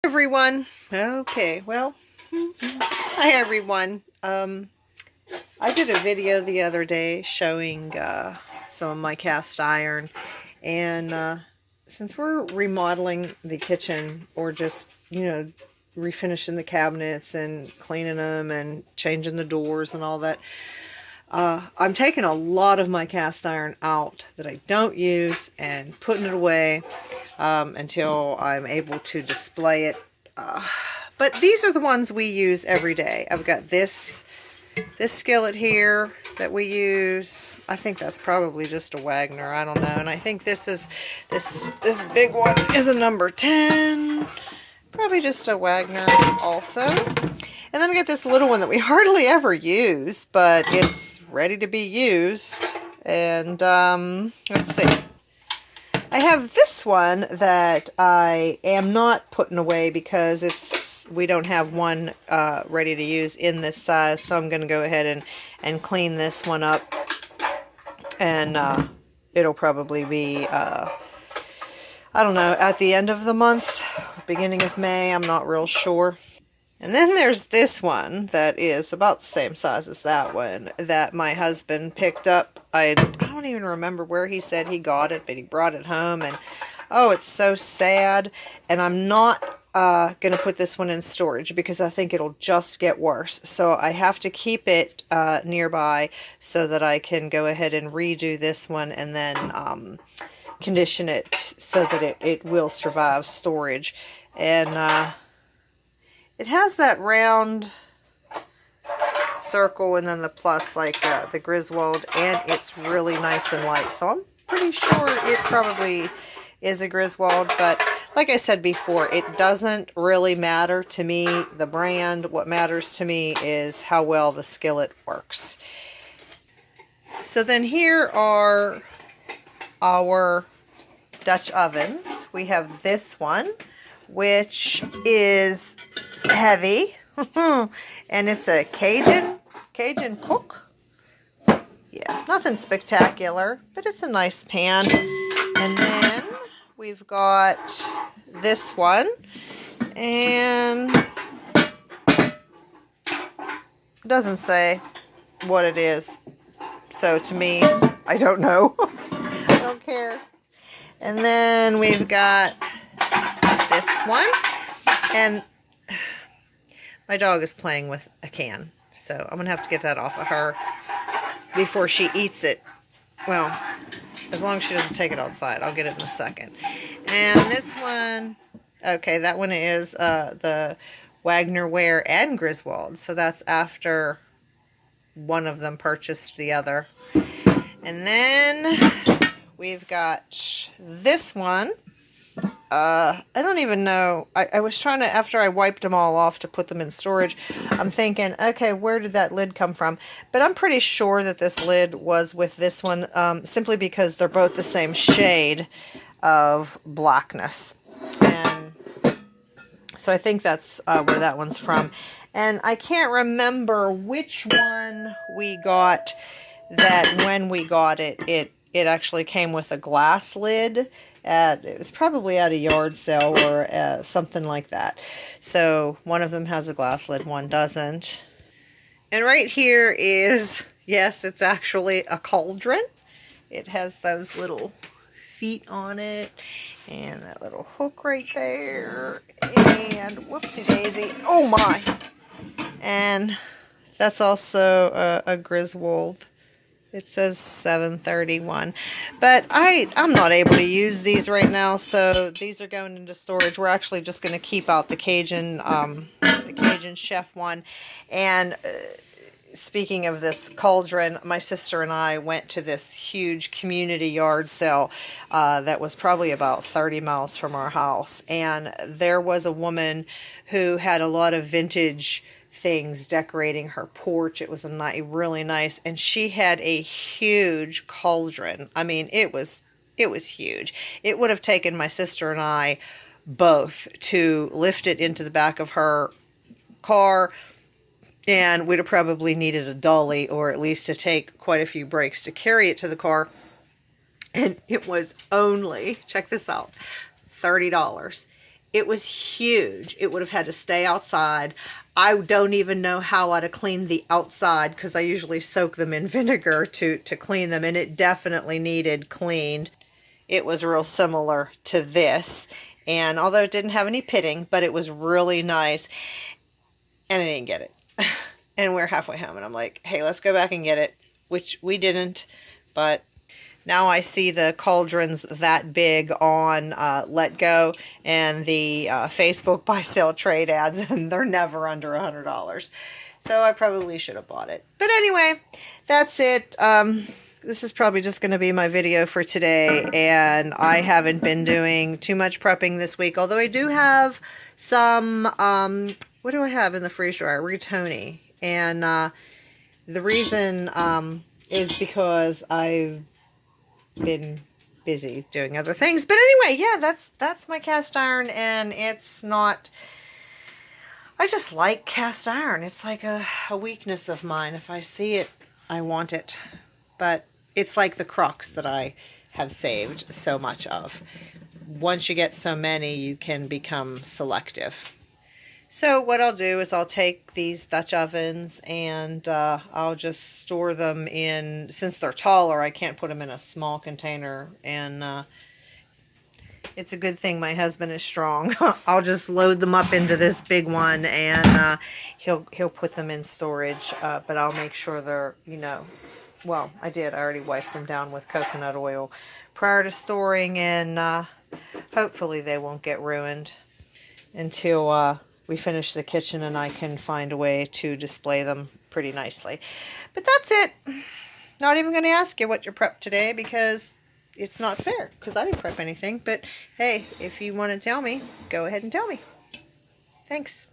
Everyone. Okay, well, hi everyone. I did a video the other day showing some of my cast iron, and since we're remodeling the kitchen, or just, refinishing the cabinets and cleaning them and changing the doors and all that, I'm taking a lot of my cast iron out that I don't use and putting it away until I'm able to display it. But these are the ones we use every day. I've got this skillet here that we use. I think that's probably just a Wagner. I don't know. And I think this big one is a number 10. Probably just a Wagner also. And then we got this little one that we hardly ever use, but it's ready to be used. And let's see. I have this one that I am not putting away because we don't have one ready to use in this size, so I'm going to go ahead and clean this one up, and it'll probably be, I don't know, at the end of the month, beginning of May, I'm not real sure. And then there's this one that is about the same size as that one that my husband picked up. I don't even remember where he said he got it, but he brought it home, and oh, it's so sad. And I'm not going to put this one in storage because I think it'll just get worse. So I have to keep it nearby so that I can go ahead and redo this one and then condition it so that it will survive storage. And it has that round circle and then the plus like the Griswold, and it's really nice and light. So I'm pretty sure it probably is a Griswold, but like I said before, it doesn't really matter to me, the brand. What matters to me is how well the skillet works. So then here are our Dutch ovens. We have this one, which is heavy, and it's a Cajun cook. Yeah, nothing spectacular, but it's a nice pan. And then we've got this one, and it doesn't say what it is, so to me, I don't know. I don't care. And then we've got this one, and my dog is playing with a can, so I'm going to have to get that off of her before she eats it. Well, as long as she doesn't take it outside. I'll get it in a second. And this one, okay, that one is the Wagner Ware and Griswold, so that's after one of them purchased the other. And then we've got this one. I don't even know. I was trying to, after I wiped them all off to put them in storage, I'm thinking, okay, where did that lid come from? But I'm pretty sure that this lid was with this one, simply because they're both the same shade of blackness. And so I think that's where that one's from. And I can't remember which one we got that when we got it, it actually came with a glass lid. It was probably at a yard sale or something like that. So one of them has a glass lid, one doesn't. And right here is, yes, it's actually a cauldron. It has those little feet on it and that little hook right there. And whoopsie daisy, oh my. And that's also a Griswold. It says 731, but I'm not able to use these right now, so these are going into storage. We're actually just going to keep out the Cajun chef one. And speaking of this cauldron, my sister and I went to this huge community yard sale that was probably about 30 miles from our house, and there was a woman who had a lot of vintage things decorating her porch. It was really nice, and she had a huge cauldron. I mean, it was huge. It would have taken my sister and I both to lift it into the back of her car, and we'd have probably needed a dolly, or at least to take quite a few breaks to carry it to the car. And it was only, check this out, $30. It was huge. It would have had to stay outside. I don't even know how I'd have cleaned the outside because I usually soak them in vinegar to clean them, and it definitely needed cleaned. It was real similar to this, and although it didn't have any pitting, but it was really nice, and I didn't get it. And we're halfway home, and I'm like, hey, let's go back and get it, which we didn't, but now I see the cauldrons that big on Let Go and the Facebook buy sale trade ads, and they're never under $100. So I probably should have bought it. But anyway, that's it. This is probably just going to be my video for today, and I haven't been doing too much prepping this week, although I do have some, what do I have in the freeze dryer? Rigatoni. And the reason is because I've been busy doing other things. But anyway, yeah, that's my cast iron, and it's not, I just like cast iron. It's like a weakness of mine. If I see it, I want it. But it's like the crocks that I have saved so much of. Once you get so many, you can become selective. So what I'll do is I'll take these Dutch ovens and I'll just store them in, since they're taller, I can't put them in a small container, and it's a good thing my husband is strong. I'll just load them up into this big one, and he'll put them in storage, but I'll make sure they're, you know, well, I already wiped them down with coconut oil prior to storing, and hopefully they won't get ruined until we finish the kitchen and I can find a way to display them pretty nicely. But that's it. Not even going to ask you what you prepped today because it's not fair, because I didn't prep anything. But hey, if you want to tell me, go ahead and tell me. Thanks.